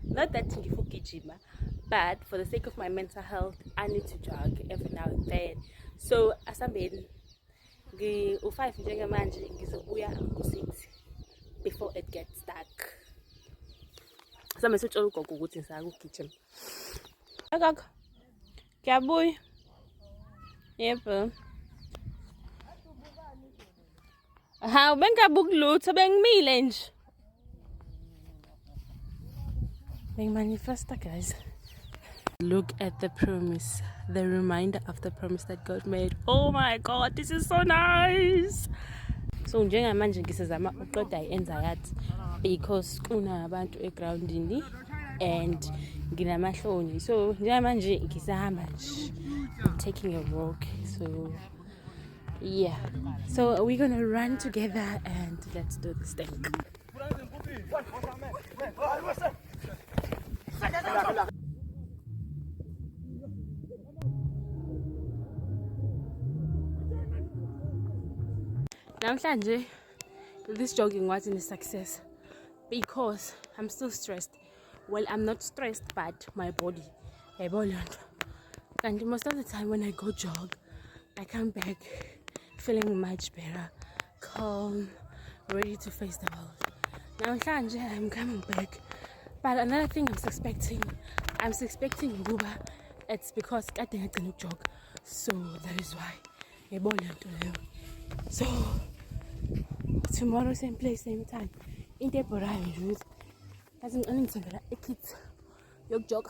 Not that ngifugijima, but for the sake of my mental health, I need to jog every now and then. So asambeni u5 njengamanje ngizobuya ku6 before it gets dark. Asame sitshela ugogo ukuthi ngisaka ukugijima. Akakho. Ngiyabuya. Yebo. Ha, bengabuki lutho bengimile nje. Manifesta, guys. Look at the promise, the reminder of the promise that God made. Oh my God, this is so nice. So njengamanje ngisezama uqeda i-anxiety because kunabantu egroundini and nginamahloni. So njengamanje ngisahamba nje, I'm taking a walk. So yeah, so we're gonna run together and let's do this thing. Namhlanje this jogging wasn't a success because I'm still stressed. Well, I'm not stressed, but my body. And most of the time when I go jog, I come back feeling much better, calm, ready to face the world. Namhlanje I'm coming back. But another thing I'm suspecting Uba, it's because I think I can jog. So that is why. So tomorrow same place, same time. In the Boraya, I think I need to get a kit. Jog.